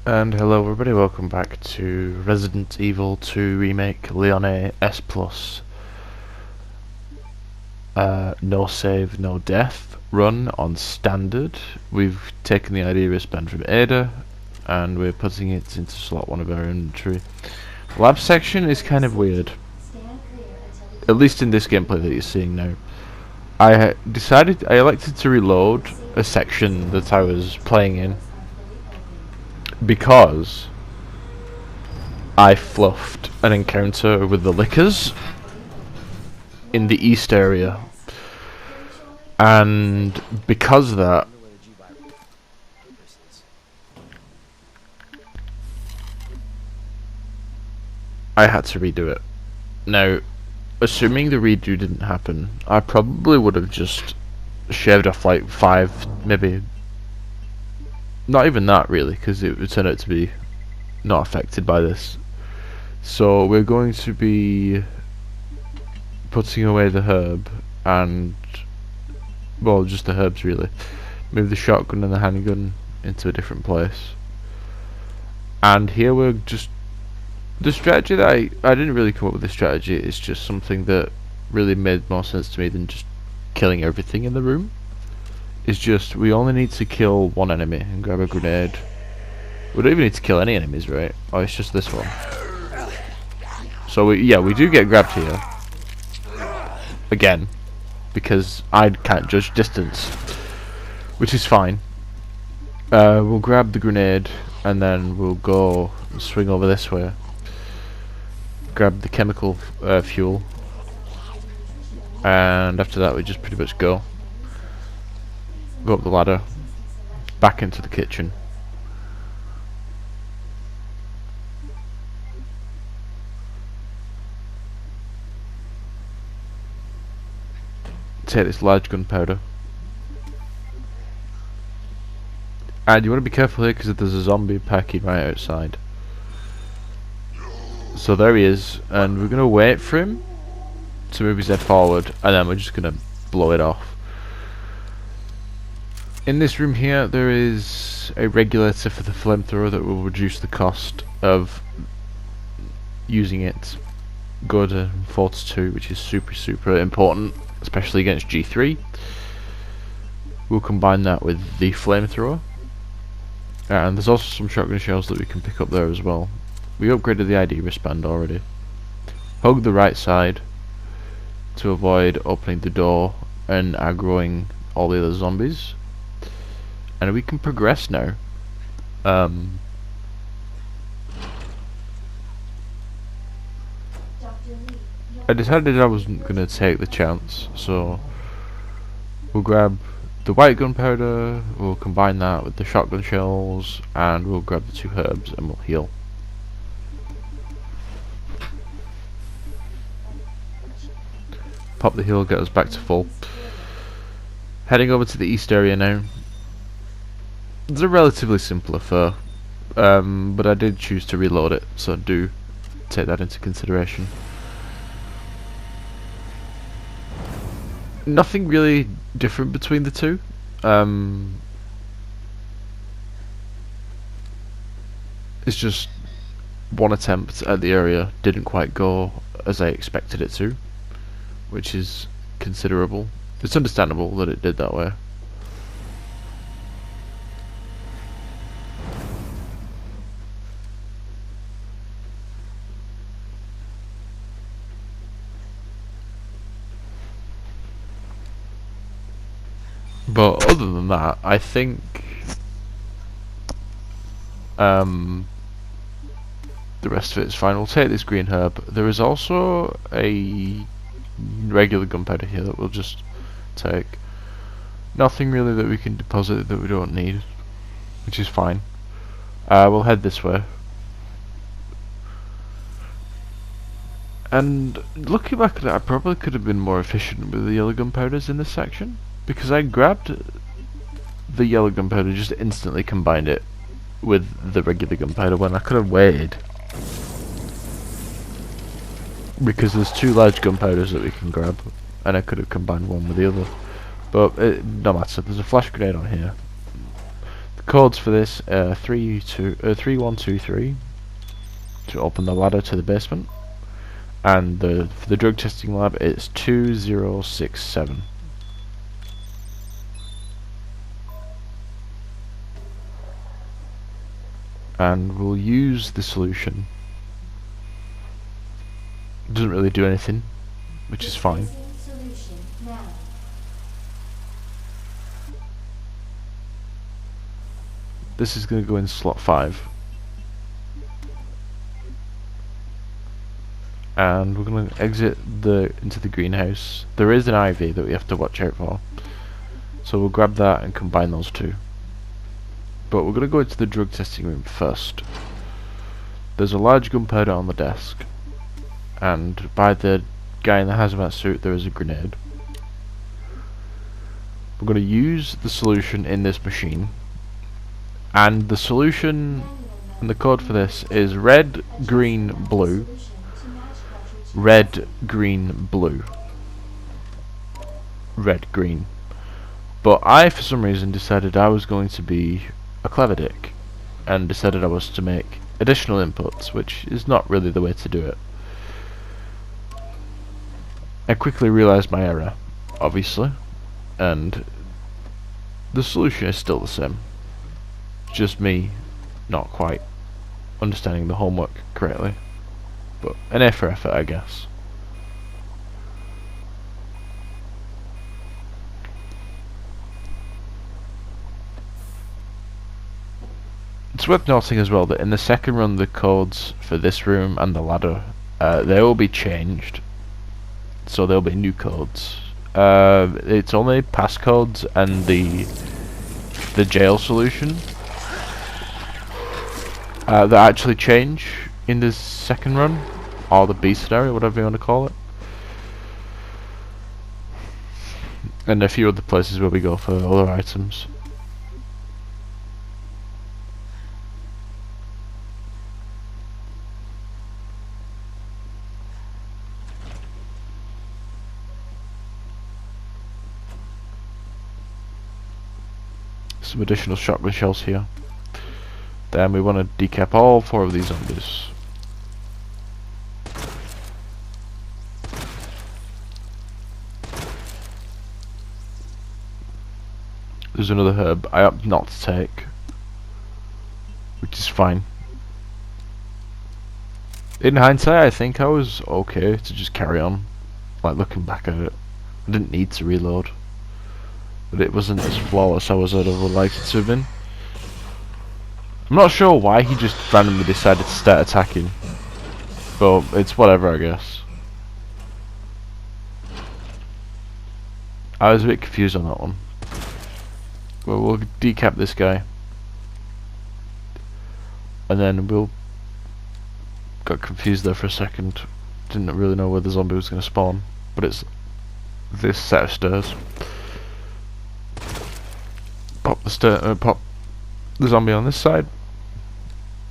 And hello everybody, welcome back to Resident Evil 2 Remake Leone S+. No save, no death run on standard. We've taken the ID wristband from Ada and we're putting it into slot 1 of our inventory. Lab section is kind of weird, at least in this gameplay that you're seeing now. I elected to reload a section that I was playing in because I fluffed an encounter with the Lickers in the east area, and because of that, I had to redo it. Now, assuming the redo didn't happen, I probably would have just shaved off like 5, maybe not even that really, because it would turn out to be not affected by this. So we're going to be putting away the herb and, well, just the herbs really. Move the shotgun and the handgun into a different place. And here we're just, the strategy that I didn't really come up with the strategy, it's just something that really made more sense to me than just killing everything in the room. It's just, we only need to kill one enemy and grab a grenade. We don't even need to kill any enemies, right? Oh, it's just this one. So we do get grabbed here. Again, because I can't judge distance, which is fine. We'll grab the grenade and then we'll go and swing over this way. Grab the chemical fuel, and after that we just pretty much go up the ladder, back into the kitchen. Take this large gunpowder. And you want to be careful here because there's a zombie packing right outside. So there he is, and we're going to wait for him to move his head forward, and then we're just going to blow it off. In this room here there is a regulator for the flamethrower that will reduce the cost of using it. Go to 4 to 2, which is super important, especially against G3. We'll combine that with the flamethrower, and there's also some shotgun shells that we can pick up there as well. We upgraded the ID wristband already. Hug the right side to avoid opening the door and aggroing all the other zombies, and we can progress now. I decided I wasn't going to take the chance, so we'll grab the white gunpowder, we'll combine that with the shotgun shells, and we'll grab the 2 herbs and we'll heal. Pop the heal, get us back to full. Heading over to the east area now. It's a relatively simple affair, but I did choose to reload it, so do take that into consideration. Nothing really different between the two. It's just one attempt at the area didn't quite go as I expected it to, which is considerable. It's understandable that it did that way. But other than that, I think the rest of it is fine. We'll take this green herb. There is also a regular gunpowder here that we'll just take. Nothing really that we can deposit that we don't need, which is fine. We'll head this way. And looking back at it, I probably could have been more efficient with the yellow gunpowders in this section, because I grabbed the yellow gunpowder, just instantly combined it with the regular gunpowder when I could have waited, because there's 2 large gunpowders that we can grab and I could have combined one with the other. But no matter, there's a flash grenade on here. The codes for this are 3123 to open the ladder to the basement, and for the drug testing lab it's 2067. And we'll use the solution. It doesn't really do anything, which is fine. This is going to go in slot 5. And we're going to exit into the greenhouse. There is an IV that we have to watch out for, so we'll grab that and combine those two. But we're going to go into the drug testing room first. There's a large gunpowder on the desk, and by the guy in the hazmat suit there is a grenade. We're going to use the solution in this machine, and the solution and the code for this is red, green, blue. Red, green, blue. Red, green. But I, for some reason, decided I was going to be a clever dick, and decided I was to make additional inputs, which is not really the way to do it. I quickly realised my error, obviously, and the solution is still the same. Just me not quite understanding the homework correctly. But an A for effort, I guess. It's worth noting as well that in the second run the codes for this room and the ladder, they will be changed. So there'll be new codes. It's only passcodes and the jail solution that actually change in this second run, or the B scenario, whatever you want to call it. And a few other places where we go for other items. Some additional shotgun shells here. Then we want to decap all 4 of these zombies. There's another herb I opt not to take, which is fine. In hindsight, I think I was okay to just carry on. Like, looking back at it, I didn't need to reload, but it wasn't as flawless as I'd have liked it to have been. I'm not sure why he just randomly decided to start attacking, but it's whatever, I guess. I was a bit confused on that one. Well, we'll decap this guy, and then we'll... Got confused there for a second. Didn't really know where the zombie was going to spawn, but it's this set of stairs. Pop the zombie on this side.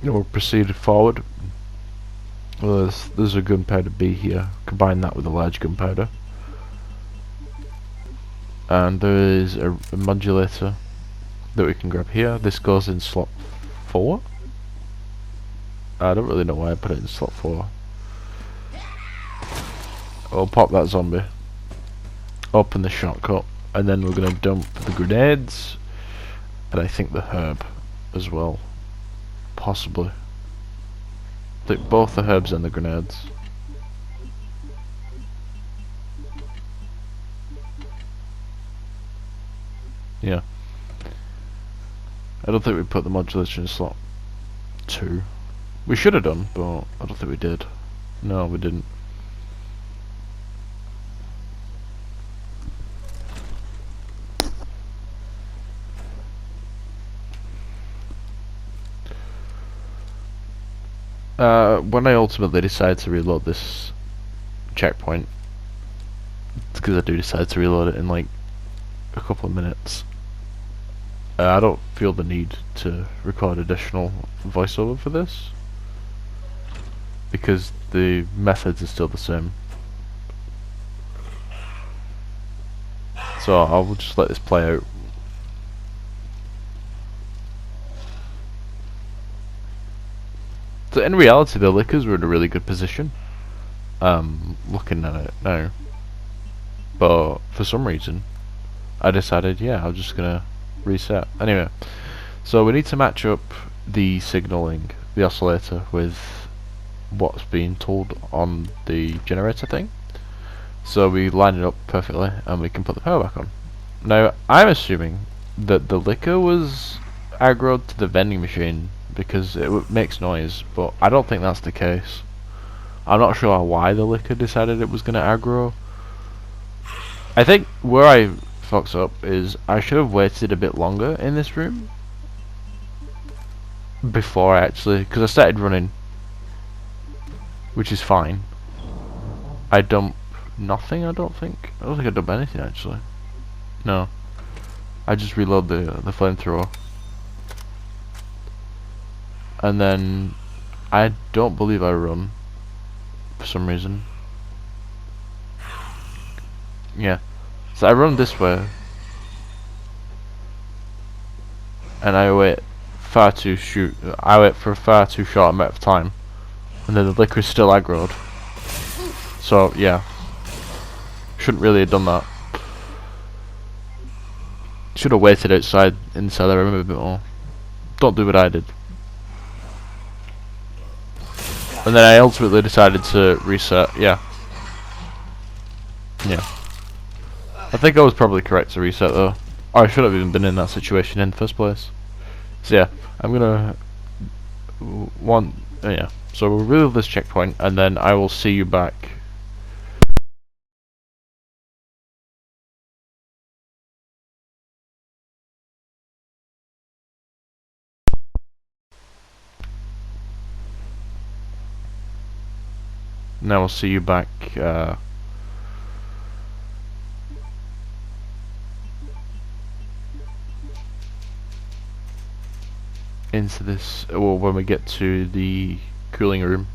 We'll proceed forward. Well, there's a gunpowder B here. Combine that with a large gunpowder. And there is a modulator that we can grab here. This goes in slot 4. I don't really know why I put it in slot 4. I'll pop that zombie. Open the shortcut. And then we're going to dump the grenades. And I think the herb as well. Possibly. I think both the herbs and the grenades. Yeah. I don't think we put the modulator in slot 2. We should have done, but I don't think we did. No, we didn't. When I ultimately decide to reload this checkpoint, it's because I do decide to reload it in like a couple of minutes. I don't feel the need to record additional voiceover for this, because the methods are still the same. So I'll just let this play out. So in reality, the liquors were in a really good position. Looking at it now, but for some reason, I decided, yeah, I'm just gonna reset. Anyway, so we need to match up the signaling, the oscillator, with what's being told on the generator thing. So we line it up perfectly, and we can put the power back on. Now, I'm assuming that the liquor was aggroed to the vending machine because it makes noise, but I don't think that's the case. I'm not sure why the liquor decided it was going to aggro. I think where I fucks up is I should have waited a bit longer in this room before I actually, because I started running, which is fine. I dump nothing, I don't think. I don't think I dump anything actually. No. I just reload the flamethrower. And then I don't believe I run for some reason. Yeah. So I run this way and I wait I wait for a far too short amount of time. And then the liquor is still aggroed. So yeah. Shouldn't really have done that. Should have waited inside the room a bit more. Don't do what I did. And then I ultimately decided to reset, yeah. Yeah. I think I was probably correct to reset though. Or I should have even been in that situation in the first place. So yeah, I'm gonna yeah. So we'll remove this checkpoint and then I will see you back. Now we'll see you back into this, well, when we get to the cooling room.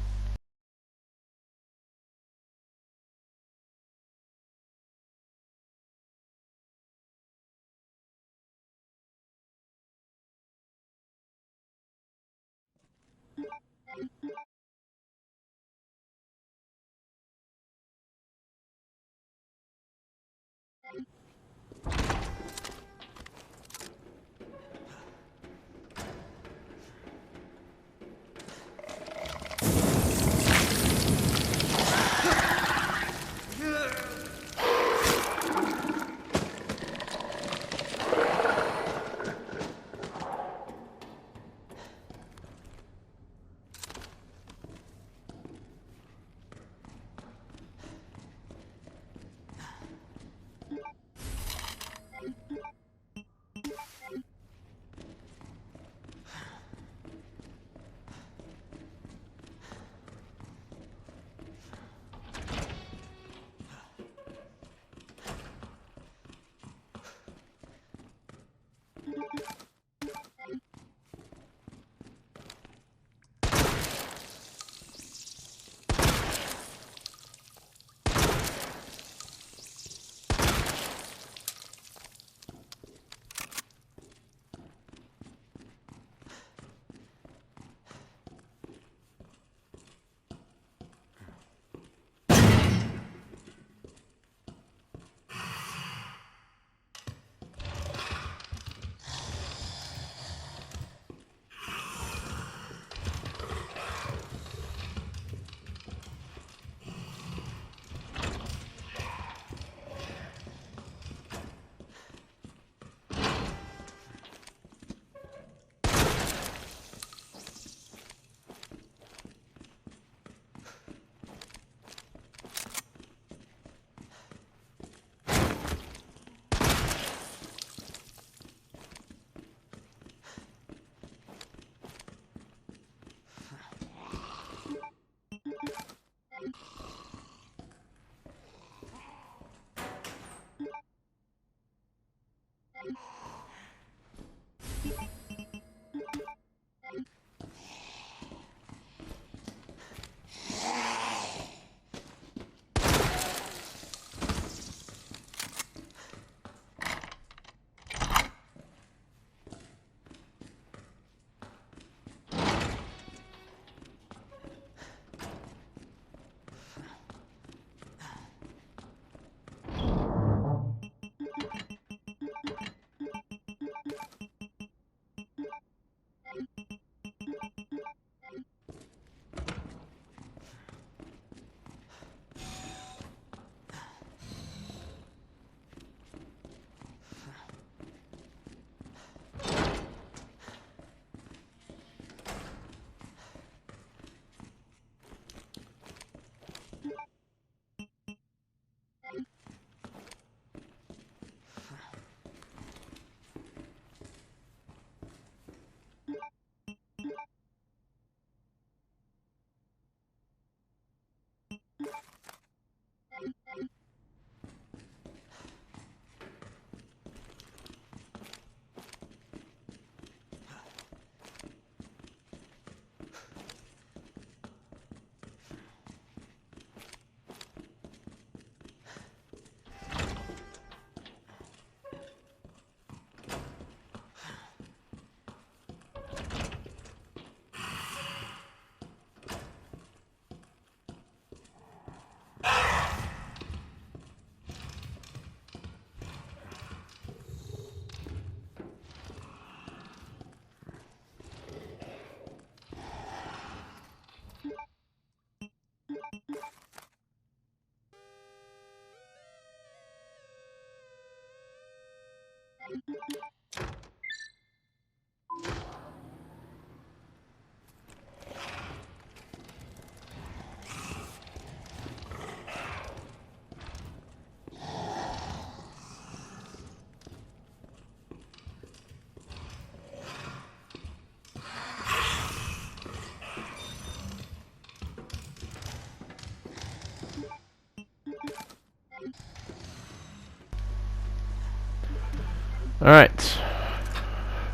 Alright.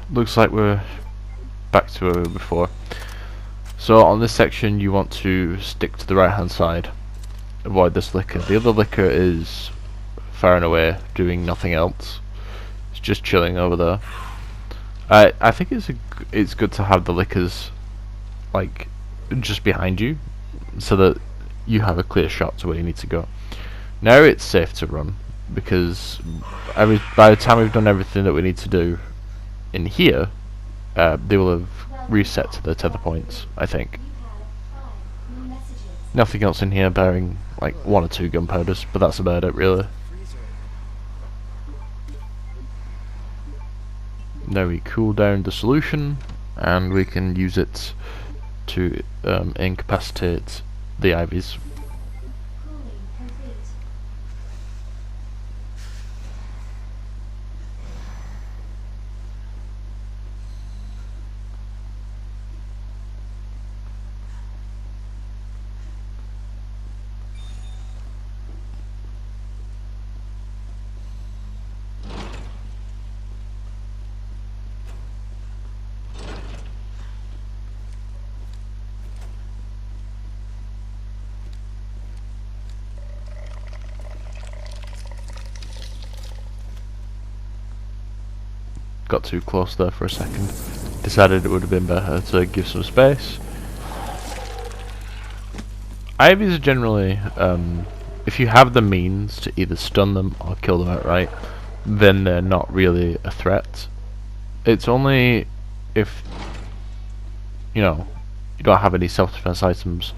Looks like we're back to where we were before. So on this section you want to stick to the right hand side. Avoid this licker. The other licker is far and away doing nothing else. It's just chilling over there. I think it's good to have the lickers like just behind you, so that you have a clear shot to where you need to go. Now it's safe to run, because by the time we've done everything that we need to do in here, they will have reset to the tether points, I think. Nothing else in here bearing like 1 or 2 gunpowders, but that's about it really. Now we cool down the solution, and we can use it to incapacitate the ivies. Got too close there for a second. Decided it would have been better to give some space. Ivies are generally, if you have the means to either stun them or kill them outright, then they're not really a threat. It's only if, you know, you don't have any self-defense items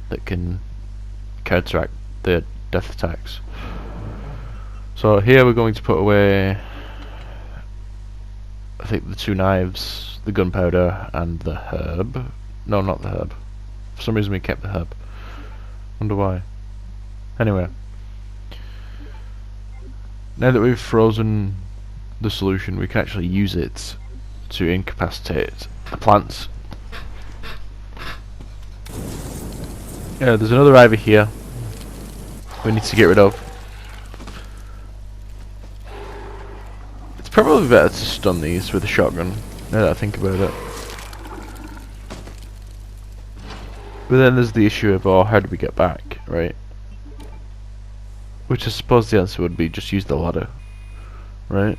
that can counteract the death attacks. So here we're going to put away, I think, the 2 knives, the gunpowder, and the herb. No, not the herb. For some reason we kept the herb. Wonder why. Anyway. Now that we've frozen the solution, we can actually use it to incapacitate the plants. Yeah, there's another ivy here we need to get rid of. It's probably better to stun these with a shotgun, now that I think about it. But then there's the issue of, oh, how do we get back, right? Which I suppose the answer would be just use the ladder, right?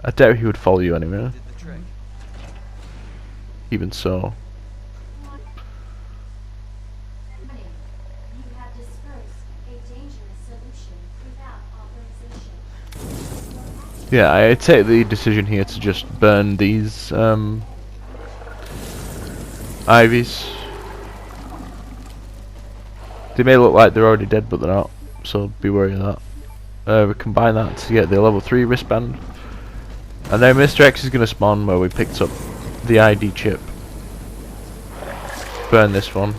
I doubt he would follow you anywhere. Even so. Yeah, I take the decision here to just burn these ivies. They may look like they're already dead, but they're not, so be wary of that. We combine that to get the level 3 wristband. And now Mr. X is going to spawn where we picked up the ID chip. Burn this one.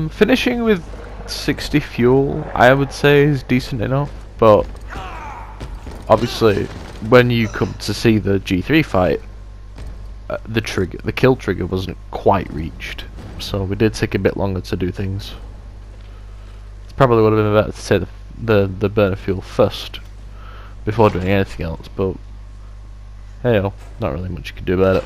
Finishing with 60 fuel, I would say, is decent enough, but obviously when you come to see the G3 fight, the kill trigger wasn't quite reached, so we did take a bit longer to do things. It probably would have been better to say the burner fuel first before doing anything else, but hey, not really much you can do about it.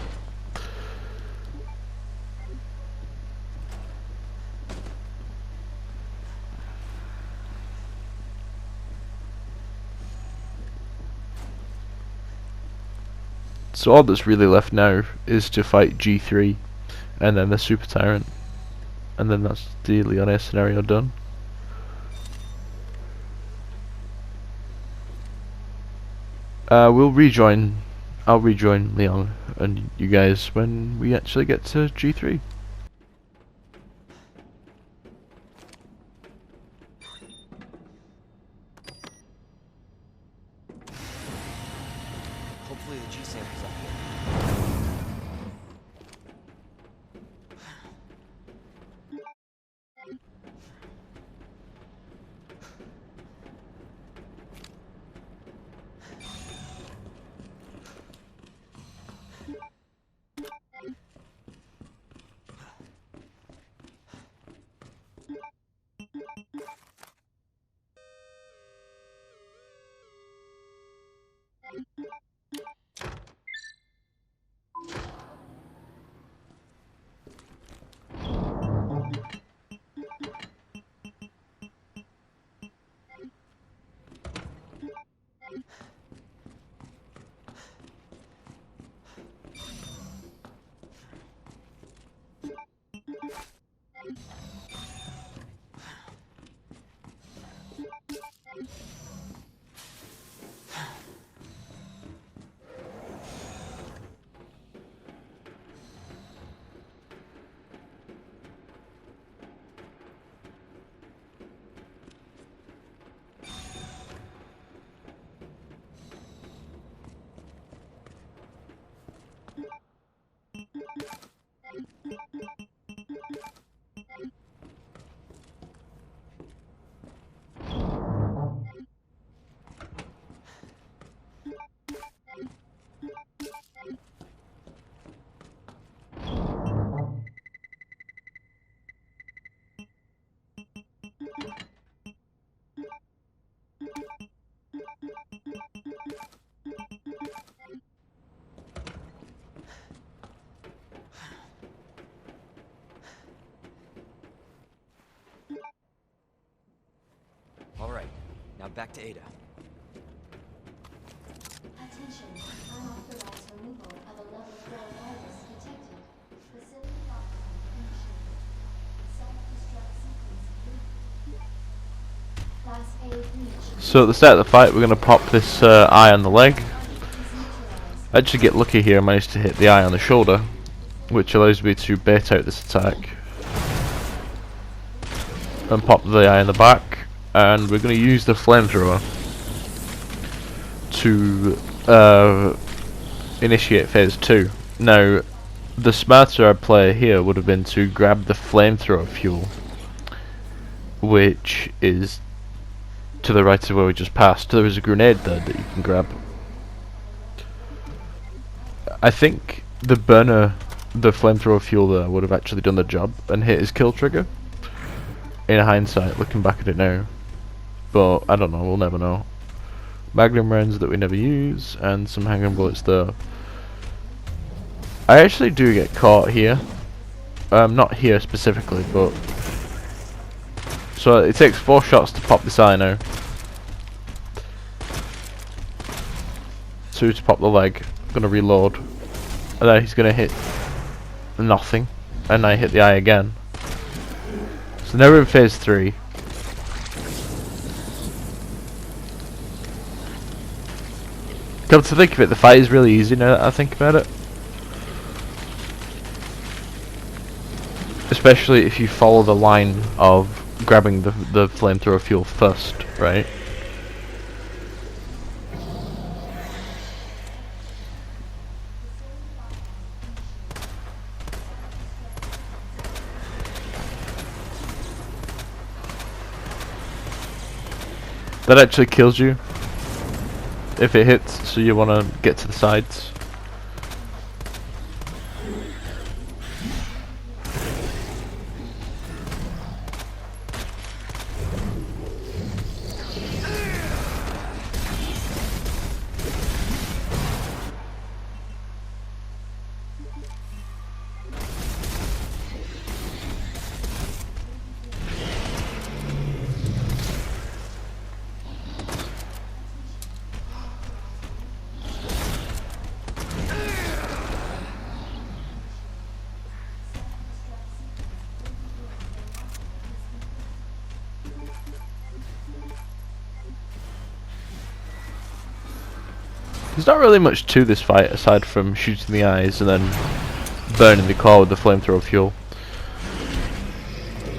So all that's really left now is to fight G3 and then the Super Tyrant, and then that's the Leone scenario done. I'll rejoin Leon and you guys when we actually get to G3. Hopefully the G sample's up here. Now back to Ada. Attention, unauthorized removal of a level 4 virus detected. Facility lockdown initiated. Self-destruct sequence. Class A breach. So at the start of the fight, we're going to pop this eye on the leg. Target is neutralized. I actually get lucky here and manage to hit the eye on the shoulder, which allows me to bait out this attack. And pop the eye in the back. And we're going to use the flamethrower to initiate phase 2. Now, the smarter play here would have been to grab the flamethrower fuel, which is to the right of where we just passed. There is a grenade there that you can grab. I think the flamethrower fuel there would have actually done the job and hit his kill trigger. In hindsight, looking back at it now. But I don't know, we'll never know. Magnum rounds that we never use, and some handgun bullets there. I actually do get caught here. Not here specifically, but... So it takes 4 shots to pop this eye now. 2 to pop the leg. I'm gonna reload. And then he's gonna hit nothing. And I hit the eye again. So now we're in phase 3. Come to think of it, the fight is really easy now that I think about it. Especially if you follow the line of grabbing the flamethrower fuel first, right? That actually kills you if it hits, so you want to get to the sides. There's not really much to this fight aside from shooting the eyes and then burning the core with the flamethrower fuel.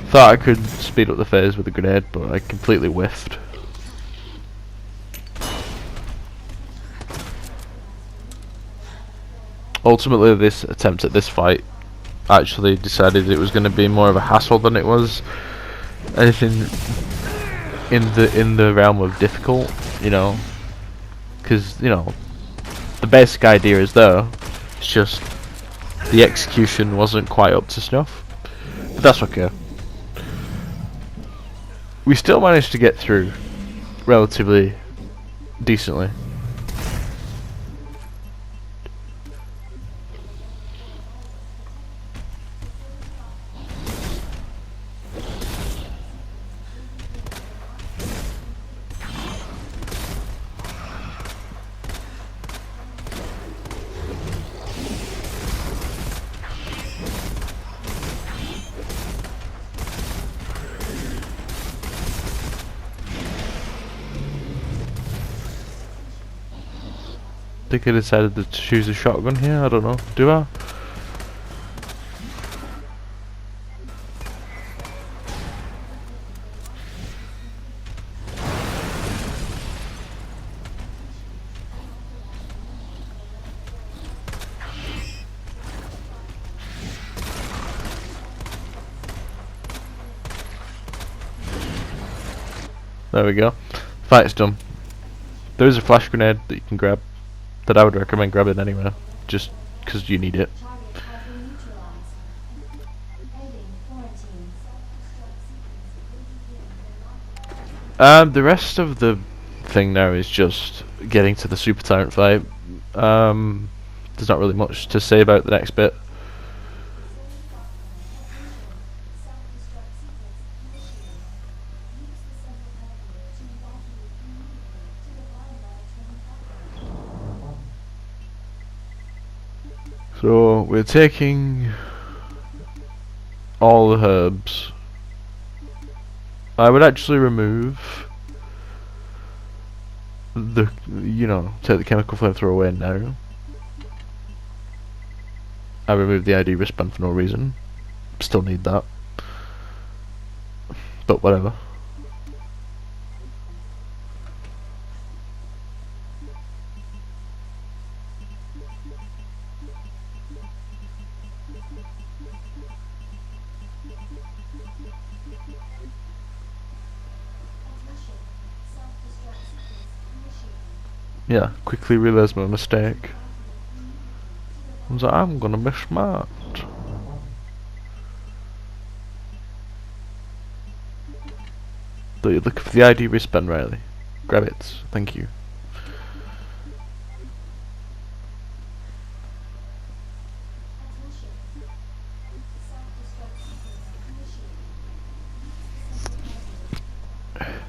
Thought I could speed up the phase with a grenade, but I completely whiffed. Ultimately, this attempt at this fight actually decided it was going to be more of a hassle than it was anything in the realm of difficult, you know, because you know the basic idea is there. It's just the execution wasn't quite up to snuff, but that's okay. We still managed to get through relatively decently. I think I decided to choose a shotgun here, I don't know, do I? There we go, fight's done. There is a flash grenade that you can grab, that I would recommend grabbing anyway, just because you need it. Target has been neutralized. Ending quarantine. Self-destruct sequence. The rest of the thing now is just getting to the super tyrant fight. There's not really much to say about the next bit. So we're taking all the herbs. I would actually remove the, take the chemical flamethrower away now. I removed the ID wristband for no reason. Still need that. But whatever. Attention. Self-destruct sequence initiated. Yeah, quickly realised my mistake. I was like, I'm gonna be smart. So you're looking for the ID wristband, Riley. Grab it. Thank you. Attention. Self-destruct sequence initiated.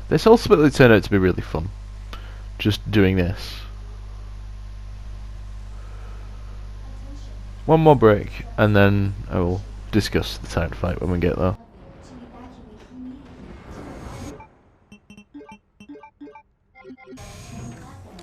This ultimately turned out to be really fun. Just doing this. Attention. One more break, and then I will discuss the time fight when we get there. Elevator to evacuate immediately to the train platform.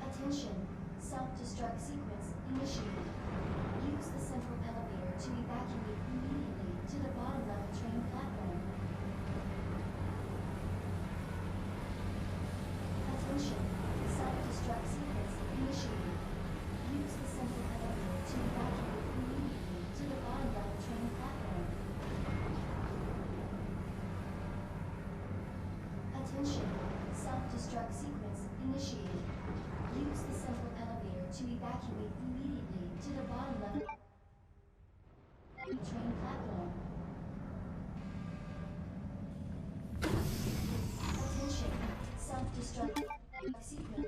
Attention. Self-destruct sequence initiated. Use the central elevator to evacuate immediately to the bottom level train platform. Attention. Self-destruct sequence initiated. Use the central elevator to evacuate immediately to the bottom level train platform. Attention. Self-destruct sequence initiated. Use the central elevator to evacuate immediately to the bottom level train platform. Attention. Self-destruct sequence.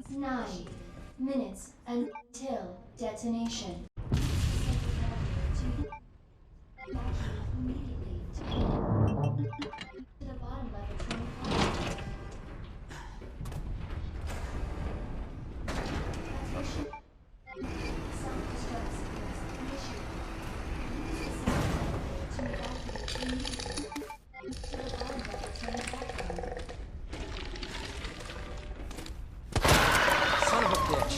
9 minutes until detonation. Use the central elevator to evacuate immediately to the bottom level train platform. Attention. Self-destruct sequence initiated. Use the central elevator to evacuate immediately to the bottom level train platform. Son of a bitch.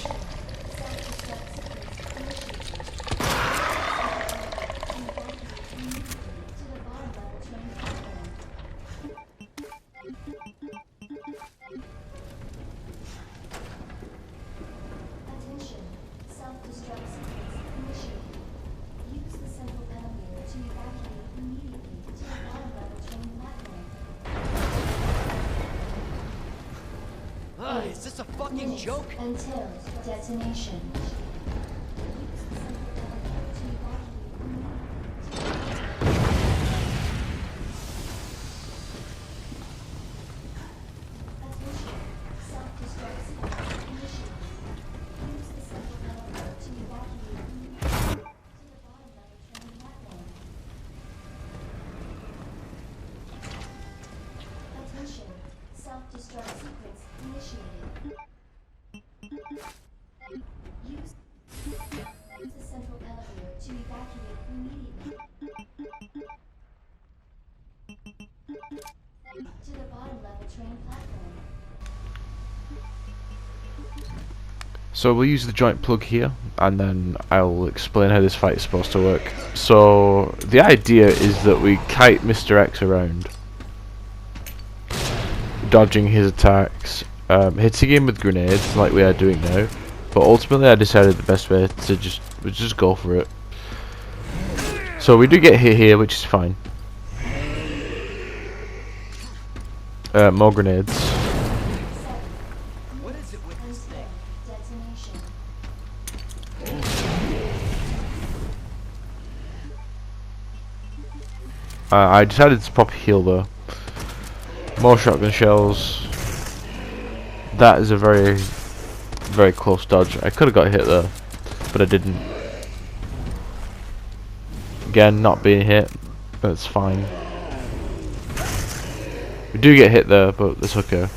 Self-destruct sequence initiated. To evacuate immediately to the bottom level train platform. Attention. Self-destruct sequence initiated. Use the central elevator to evacuate immediately to the bottom level train platform. Is this a fucking Minutes joke? until detonation. Use the central elevator to evacuate immediately to attention. Self-destruct sequence initiated. Use the central elevator to evacuate immediately to the bottom level train platform. Attention. Self-destruct sequence initiated. Use the central elevator to evacuate immediately to the bottom level train platform. So we'll use the joint plug here, and then I'll explain how this fight is supposed to work. So the idea is that we kite Mr. X around, dodging his attacks, hitting him with grenades like we are doing now. But ultimately, I decided the best way to just go for it. So we do get hit here, which is fine. More grenades. What is it with this thing? Detonation. I decided to pop a heal though. More shotgun shells. That is a very, very close dodge. I could have got hit there. but I didn't. Again, not being hit, but it's fine. We do get hit there, but it's okay.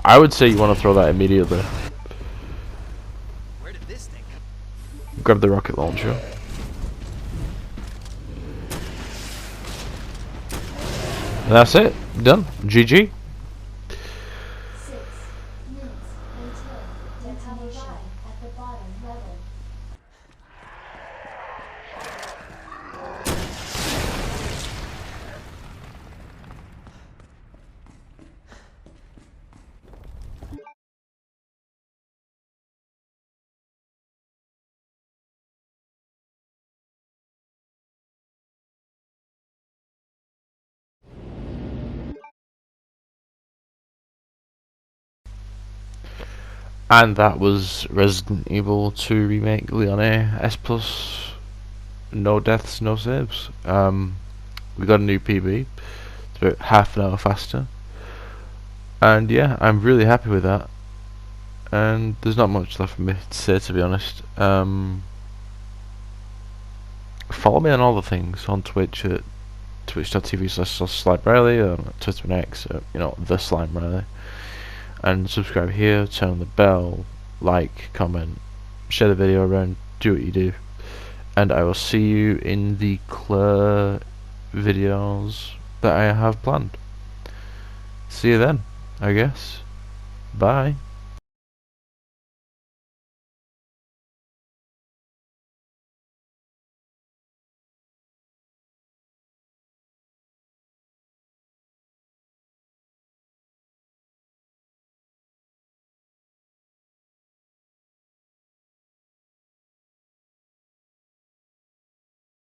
I would say you want to throw that immediately. Where did this thing come? Grab the rocket launcher. And that's it. Done. GG. 6 minutes until detonation at the bottom level. And that was Resident Evil 2 Remake Leon S Plus. No deaths, no saves. We got a new PB. It's about half an hour faster. And yeah, I'm really happy with that. And there's not much left for me to say, to be honest. Follow me on all the things on Twitch at twitch.tv/SlimeRiley, on Twitter and X, the Slime Riley. And subscribe here, turn on the bell, like, comment, share the video around, do what you do. And I will see you in the Claire videos that I have planned. See you then, I guess. Bye.